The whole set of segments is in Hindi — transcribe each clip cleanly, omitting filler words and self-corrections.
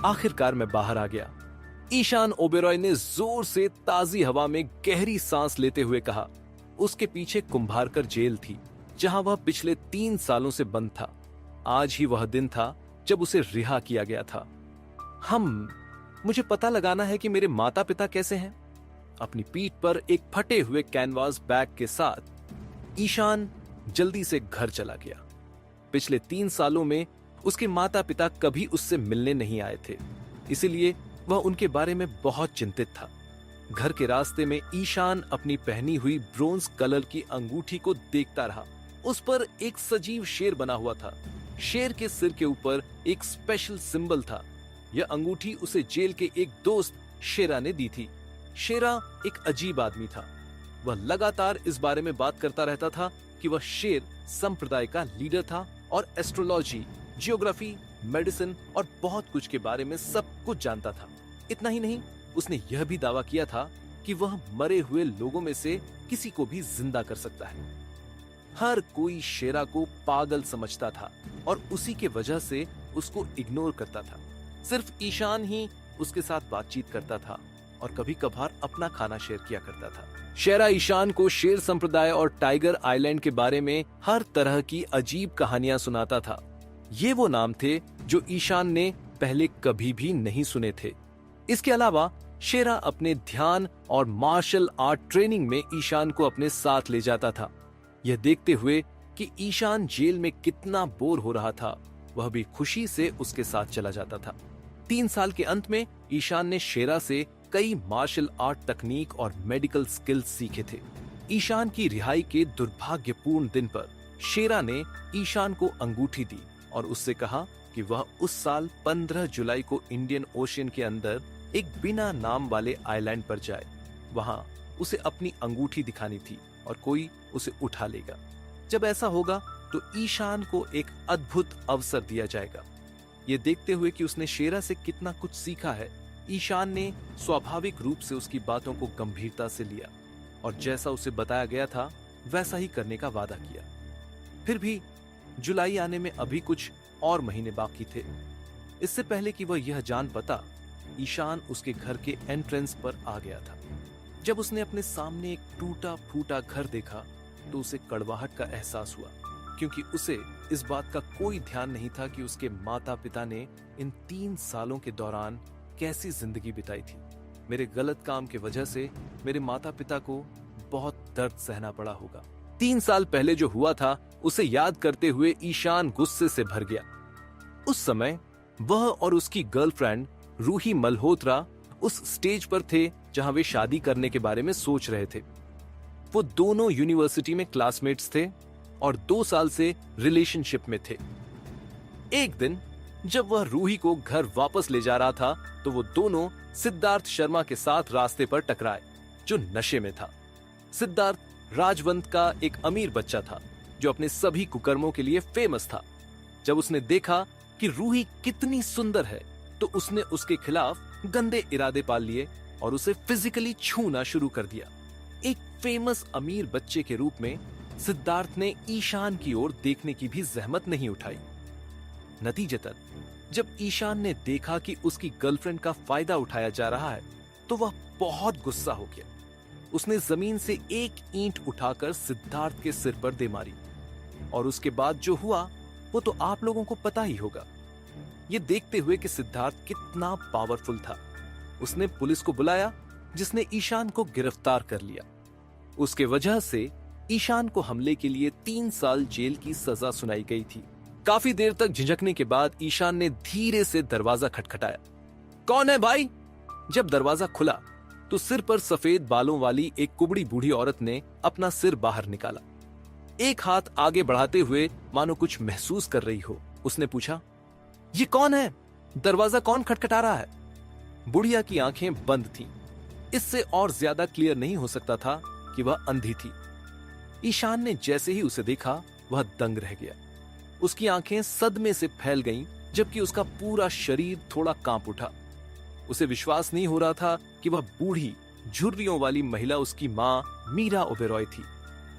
आखिरकार मैं बाहर आ गया। ईशान ओबेरॉय ने जोर से ताजी हवा में गहरी सांस लेते हुए कहा। उसके पीछे कुंभारकर जेल थी, जहां वह पिछले 3 सालों से बंद था। आज ही वह दिन था जब उसे रिहा किया गया था। मुझे पता लगाना है कि मेरे माता पिता कैसे हैं। अपनी पीठ पर एक फटे हुए कैनवास बैग के साथ ईशान जल्दी से घर चला गया। पिछले 3 सालों में उसके माता पिता कभी उससे मिलने नहीं आए थे, इसीलिए वह उनके बारे में बहुत चिंतित था। घर के रास्ते में ईशान अपनी पहनी हुई ब्रोंज कलर की अंगूठी को देखता रहा। उस पर एक सजीव शेर बना हुआ था। शेर के सिर के ऊपर एक स्पेशल सिंबल था। यह अंगूठी उसे जेल के एक दोस्त शेरा ने दी थी। शेरा एक अजीब आदमी था। वह लगातार इस बारे में बात करता रहता था कि वह शेर संप्रदाय का लीडर था और एस्ट्रोलॉजी, जियोग्राफी, मेडिसिन और बहुत कुछ के बारे में सब कुछ जानता था। इतना ही नहीं, उसने यह भी दावा किया था कि वह मरे हुए लोगों में से किसी को भी जिंदा कर सकता है। हर कोई शेरा को पागल समझता था और उसी के वजह से उसको इग्नोर करता था। सिर्फ ईशान ही उसके साथ बातचीत करता था और कभी कभार अपना खाना शेयर किया करता था। शेरा ईशान को शेर संप्रदाय और टाइगर आइलैंड के बारे में हर तरह की अजीब कहानियां सुनाता था। ये वो नाम थे जो ईशान ने पहले कभी भी नहीं सुने थे। इसके अलावा शेरा अपने ध्यान और मार्शल आर्ट ट्रेनिंग में ईशान को अपने साथ ले जाता था। यह देखते हुए कि ईशान जेल में कितना बोर हो रहा था, वह भी खुशी से उसके साथ चला जाता था। 3 साल के अंत में ईशान ने शेरा से कई मार्शल आर्ट तकनीक और मेडिकल स्किल्स सीखे थे। ईशान की रिहाई के दुर्भाग्यपूर्ण दिन पर शेरा ने ईशान को अंगूठी दी और उससे कहा कि वह उस साल 15 जुलाई को इंडियन ओशियन के अंदर एक बिना नाम वाले आइलैंड पर जाए। वहां उसे अपनी अंगूठी दिखानी थी और कोई उसे उठा लेगा। जब ऐसा होगा तो ईशान को एक अद्भुत अवसर दिया जाएगा। ये देखते हुए कि उसने शेरा से कितना कुछ सीखा है, ईशान ने स्वाभाविक रूप से उसकी बातों को गंभीरता से लिया और जैसा उसे बताया गया था वैसा ही करने का वादा किया। फिर भी जुलाई आने में अभी कुछ और महीने बाकी थे। इससे पहले कि वह यह जान पाता, ईशान उसके घर के एंट्रेंस पर आ गया था। जब उसने अपने सामने एक टूटा फूटा घर देखा तो उसे कड़वाहट का एहसास हुआ, क्योंकि उसे इस बात का कोई ध्यान नहीं था कि उसके माता पिता ने इन 3 सालों के दौरान कैसी जिंदगी बिताई थी। मेरे गलत काम के वजह से मेरे माता पिता को बहुत दर्द सहना पड़ा होगा। 3 साल पहले जो हुआ था उसे याद करते हुए ईशान गुस्से से भर गया। उस समय वह और उसकी गर्लफ्रेंड रूही मल्होत्रा उस स्टेज पर थे जहां वे शादी करने के बारे में सोच रहे थे। वो दोनों यूनिवर्सिटी में क्लासमेट्स थे और 2 साल से रिलेशनशिप में थे। एक दिन जब वह रूही को घर वापस ले जा रहा था तो वो दोनों सिद्धार्थ शर्मा के साथ रास्ते पर टकराए, जो नशे में था। सिद्धार्थ राजवंत का एक अमीर बच्चा था जो अपने सभी कुकर्मों के लिए फेमस था। जब उसने देखा कि रूही कितनी सुंदर है तो उसने उसके खिलाफ गंदे इरादे पाल लिए और उसे फिजिकली छूना शुरू कर दिया। एक फेमस अमीर बच्चे के रूप में सिद्धार्थ ने ईशान की ओर देखने की भी जहमत नहीं उठाई। नतीजतन जब ईशान ने देखा कि उसकी गर्लफ्रेंड का फायदा उठाया जा रहा है तो वह बहुत गुस्सा हो गया। उसने जमीन से एक ईंट उठाकर सिद्धार्थ के सिर पर दे मारी और उसके बाद जो हुआ वो तो आप लोगों को पता ही होगा। ये देखते हुए कि सिद्धार्थ कितना पावरफुल था, उसने पुलिस को बुलाया जिसने ईशान को गिरफ्तार कर लिया। उसके वजह से ईशान को हमले के लिए 3 साल जेल की सजा सुनाई गई थी। काफी देर तक झिझकने के बाद ईशान ने धीरे से दरवाजा खटखटाया। कौन है भाई? जब दरवाजा खुला तो सिर पर सफेद बालों वाली एक कुबड़ी बूढ़ी औरत ने अपना सिर बाहर निकाला। एक हाथ आगे बढ़ाते हुए मानो कुछ महसूस कर रही हो, उसने पूछा, ये कौन है? दरवाजा कौन खटखटा रहा है? बुढ़िया की आंखें बंद थीं। इससे और ज्यादा क्लियर नहीं हो सकता था कि वह अंधी थी। ईशान ने जैसे ही उसे देखा वह दंग रह गया। उसकी आंखें सदमे से फैल गईं, जबकि उसका पूरा शरीर थोड़ा कांप उठा। उसे विश्वास नहीं हो रहा था कि वह बूढ़ी झुर्रियों वाली महिला उसकी मां मीरा ओबेरॉय थी।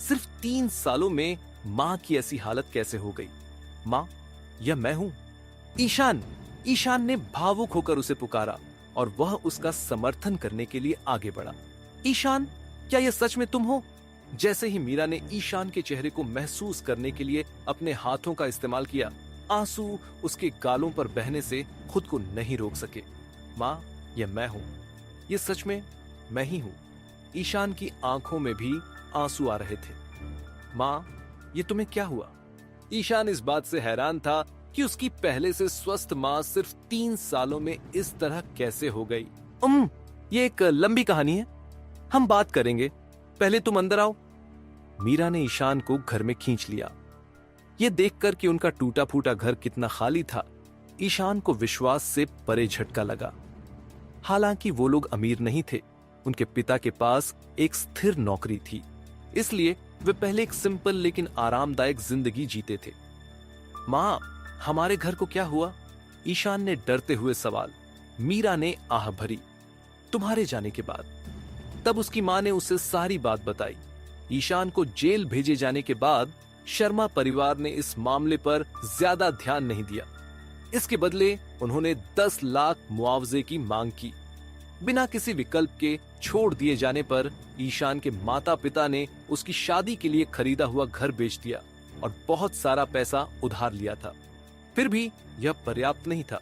सिर्फ 3 सालों में मां की ऐसी हालत कैसे हो गई? मां, यह मैं हूं। ईशान, ईशान ने भावुक होकर उसे पुकारा और वह उसका समर्थन करने के लिए आगे बढ़ा। ईशान, क्या यह सच में तुम हो? जैसे ही मीरा ने ईशान के चेहरे को महसूस करने के लिए अपने हाथों का इस्तेमाल किया, आंसू उसके गालों पर बहने से खुद को नहीं रोक सके। माँ, यह मैं हूं, ये सच में मैं ही हूं। ईशान की आंखों में भी आंसू आ रहे थे। माँ, ये तुम्हें क्या हुआ? ईशान इस बात से हैरान था कि उसकी पहले से स्वस्थ माँ सिर्फ 3 सालों में इस तरह कैसे हो गई। ये एक लंबी कहानी है, हम बात करेंगे, पहले तुम अंदर आओ। मीरा ने ईशान को घर में खींच लिया। यह देखकर कि उनका टूटा फूटा घर कितना खाली था, ईशान को विश्वास से परे झटका लगा। हालांकि वो लोग अमीर नहीं थे, उनके पिता के पास एक स्थिर नौकरी थी, इसलिए वे पहले एक सिंपल लेकिन आरामदायक जिंदगी जीते थे। माँ, हमारे घर को क्या हुआ? ईशान ने डरते हुए सवाल। मीरा ने आह भरी। तुम्हारे जाने के बाद। तब उसकी मां ने उसे सारी बात बताई। ईशान को जेल भेजे जाने के बाद शर्मा परिवार ने इस मामले पर ज्यादा ध्यान नहीं दिया। इसके बदले उन्होंने 10 लाख मुआवजे की मांग की। बिना किसी विकल्प के छोड़ दिए जाने पर ईशान के माता पिता ने उसकी शादी के लिए खरीदा हुआ घर बेच दिया और बहुत सारा पैसा उधार लिया था। फिर भी यह पर्याप्त नहीं था।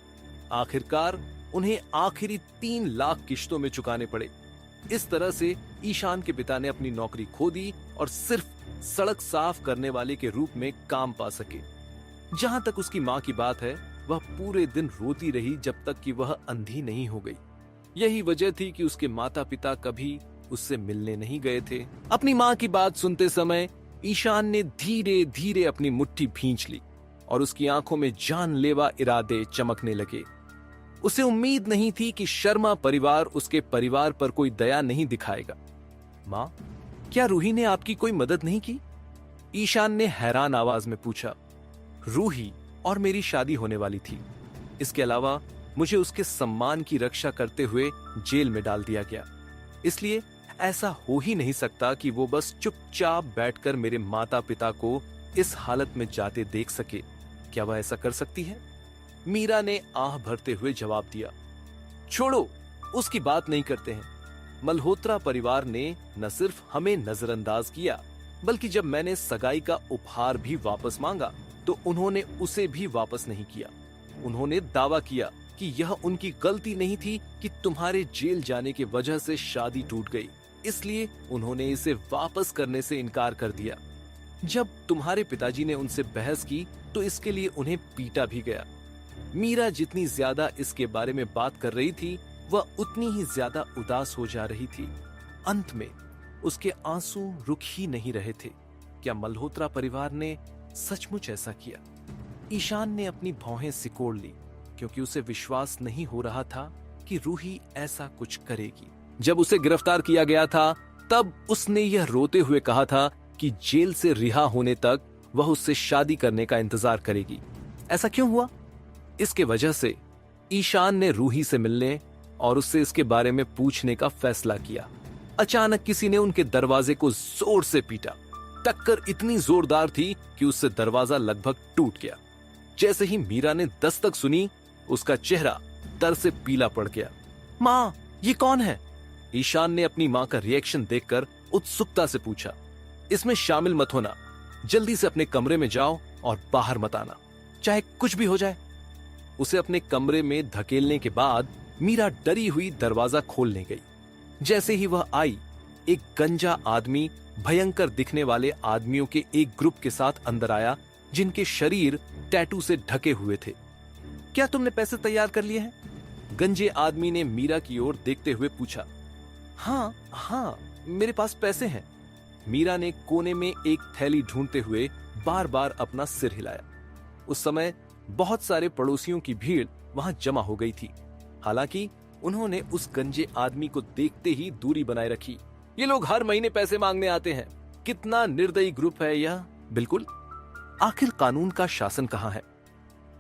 आखिरकार उन्हें आखिरी 3 लाख किश्तों में चुकाने पड़े। इस तरह से ईशान के पिता ने अपनी नौकरी खो दी और सिर्फ सड़क साफ करने वाले के रूप में काम पा सके। जहां तक उसकी मां की बात है, वह पूरे दिन रोती रही जब तक कि वह अंधी नहीं हो गई। यही वजह थी कि उसके माता पिता कभी उससे मिलने नहीं गए थे। अपनी मां की बात सुनते समय ईशान ने धीरे धीरे अपनी मुट्ठी भींच ली और उसकी आंखों में जानलेवा इरादे चमकने लगे। उसे उम्मीद नहीं थी कि शर्मा परिवार उसके परिवार पर कोई दया नहीं दिखाएगा। मां, क्या रूही ने आपकी कोई मदद नहीं की? ईशान ने हैरान आवाज में पूछा। रूही और मेरी शादी होने वाली थी। इसके अलावा मुझे उसके सम्मान की रक्षा करते हुए जेल में डाल दिया गया। इसलिए ऐसा हो ही नहीं सकता कि वो बस चुपचाप बैठकर मेरे माता पिता को इस हालत में जाते देख सके। क्या वह ऐसा कर सकती है? मीरा ने आह भरते हुए जवाब दिया। छोड़ो, उसकी बात नहीं करते हैं। मल्होत्रा परिवार ने न सिर्फ हमें नजरअंदाज किया, बल्कि जब मैंने सगाई का उपहार भी वापस मांगा तो उन्होंने उसे भी वापस नहीं किया। उन्होंने दावा किया कि यह उनकी गलती नहीं थी कि तुम्हारे जेल जाने की वजह से शादी टूट गई, इसलिए उन्होंने इसे वापस करने से इनकार कर दिया। जब तुम्हारे पिताजी ने उनसे बहस की तो इसके लिए उन्हें पीटा भी गया। मीरा जितनी ज्यादा इसके बारे में बात कर रही थी, वह उतनी ही ज्यादा उदास हो जा रही थी। अंत में उसके आंसू रुक ही नहीं रहे थे। क्या मल्होत्रा परिवार ने सचमुच ऐसा किया? ईशान ने अपनी भौहें सिकोड़ ली, क्योंकि उसे विश्वास नहीं हो रहा था कि रूही ऐसा कुछ करेगी। जब उसे गिरफ्तार किया गया था, तब उसने यह रोते हुए कहा था कि जेल से रिहा होने तक वह उससे शादी करने का इंतजार करेगी। ऐसा क्यों हुआ? इसके वजह से ईशान ने रूही से मिलने और उससे इसके बारे में पूछने का फैसला किया। अचानक किसी ने उनके दरवाजे को जोर से पीटा। टक्कर इतनी जोरदार थी कि उससे दरवाजा लगभग टूट गया। जैसे ही मीरा ने दस्तक सुनी, उसका चेहरा डर से पीला पड़ गया। माँ, ये कौन है? ईशान ने अपनी माँ का रिएक्शन देखकर उत्सुकता से पूछा। इसमें शामिल मत होना, जल्दी से अपने कमरे में जाओ और बाहर मत आना, चाहे कुछ भी हो जाए। उसे अपने कमरे में धकेलने के बाद मीरा डरी हुई दरवाजा खोलने गई। जैसे ही वह आई, एक गंजा आदमी भयंकर दिखने वाले आदमियों के एक ग्रुप के साथ अंदर आया, जिनके शरीर टैटू से ढके हुए थे। क्या तुमने पैसे तैयार कर लिए हैं? गंजे आदमी ने मीरा की ओर देखते हुए पूछा। हाँ, मेरे पास पैसे हैं। मीरा ने कोने में एक थैली ढूंढते हुए बार बार अपना सिर हिलाया। उस समय बहुत सारे पड़ोसियों की भीड़ वहां जमा हो गई थी। हालांकि उन्होंने उस गंजे आदमी को देखते ही दूरी बनाए रखी। ये लोग हर महीने पैसे मांगने आते हैं। कितना निर्दयी ग्रुप है यह। बिल्कुल, आखिर कानून का शासन कहां है?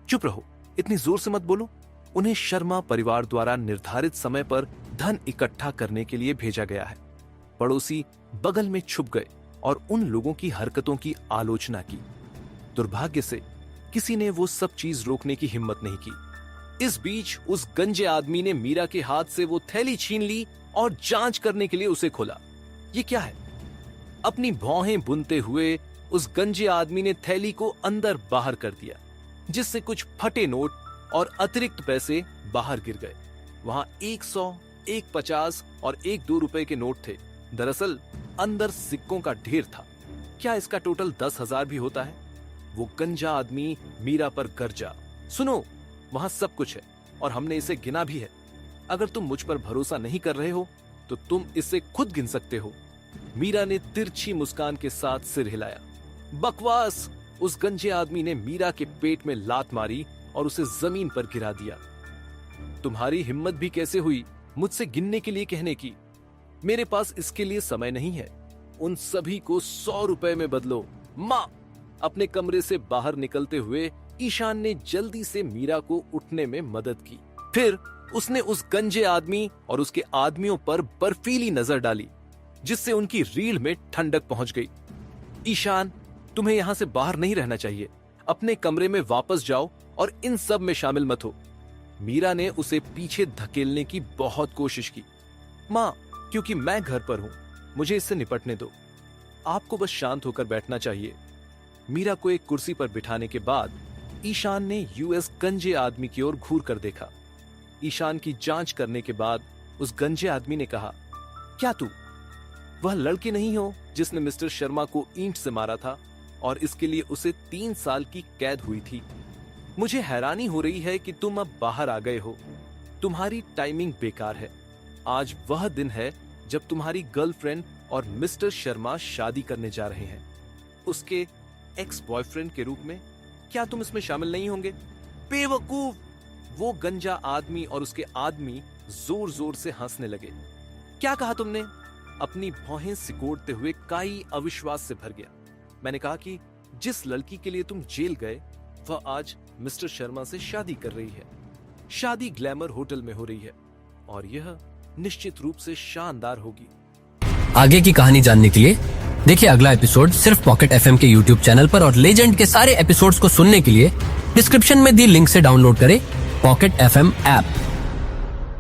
चुप रहो, इतनी जोर से मत बोलो। उन्हें शर्मा परिवार द्वारा निर्धारित समय पर धन इकट्ठा करने के लिए भेजा गया है। पड़ोसी बगल में छुप गए और उन लोगों की हरकतों की आलोचना की। दुर्भाग्य से किसी ने वो सब चीज रोकने की हिम्मत नहीं की। इस बीच उस गंजे आदमी ने मीरा के हाथ से वो थैली छीन ली और जांच करने के लिए उसे खोला। ये क्या है? अपनी भौहें बुनते हुए उस गंजे आदमी ने थैली को अंदर बाहर कर दिया, जिससे कुछ फटे नोट और अतिरिक्त पैसे बाहर गिर गए। वहां 100, 150 और 1-2 रुपए के नोट थे। दरअसल अंदर सिक्कों का ढेर था। क्या इसका टोटल 10,000 भी होता है? वो गंजा आदमी मीरा पर गरजा, सुनो, वहां सब कुछ है और हमने इसे गिना भी है। अगर तुम मुझ पर भरोसा नहीं कर रहे हो तो तुम इसे खुद गिन सकते हो। मीरा ने तिरछी मुस्कान के साथ सिर हिलाया। बकवास! उस गंजे आदमी ने मीरा के पेट में लात मारी और उसे जमीन पर गिरा दिया। तुम्हारी हिम्मत भी कैसे हुई मुझसे गिनने के लिए कहने की? मेरे पास इसके लिए समय नहीं है। उन सभी को 100 रुपए में बदलो। मां! अपने कमरे से बाहर निकलते हुए ईशान ने जल्दी से मीरा को उठने में मदद की। फिर उसने उस गंजे आदमी और उसके आदमियों पर बर्फीली नजर डाली, जिससे उनकी रीढ़ में ठंडक पहुंच गई। ईशान, तुम्हें यहां से बाहर नहीं रहना चाहिए। अपने कमरे में वापस जाओ और इन सब में शामिल मत हो। मीरा ने उसे पीछे धकेलने की बहुत कोशिश की। मां, क्योंकि मैं घर पर हूं, मुझे इससे निपटने दो। आपको बस शांत होकर बैठना चाहिए। मीरा को एक कुर्सी पर बिठाने के बाद ईशान ने यूएस गंजे आदमी की ओर घूर कर देखा। ईशान की जांच करने के बाद उस गंजे आदमी ने कहा, क्या तू वह लड़के नहीं हो जिसने मिस्टर शर्मा को ईंट से मारा था और इसके लिए उसे 3 साल की कैद हुई थी? मुझे हैरानी हो रही है कि तुम अब बाहर आ गए हो। तुम्हारी टाइमिंग बेकार है। आज वह दिन है जब तुम्हारी गर्लफ्रेंड और मिस्टर शर्मा शादी करने जा रहे हैं। उसके एक्स बॉयफ्रेंड के रूप में क्या तुम इसमें शामिल नहीं होंगे? बेवकूफ! वो गंजा आदमी और उसके आदमी जोर जोर से हंसने लगे। क्या कहा तुमने? अपनी भौहें सिकोड़ते हुए काई अविश्वास से भर गया। मैंने कहा कि जिस लड़की के लिए तुम जेल गए वह आज मिस्टर शर्मा से शादी कर रही है। शादी ग्लैमर होटल में हो रही है और यह निश्चित रूप से शानदार होगी। आगे की कहानी जानने के लिए देखिए अगला एपिसोड सिर्फ पॉकेट एफएम के यूट्यूब चैनल पर, और लेजेंड के सारे एपिसोड्स को सुनने के लिए डिस्क्रिप्शन में दी लिंक से डाउनलोड करें पॉकेट एफएम ऐप।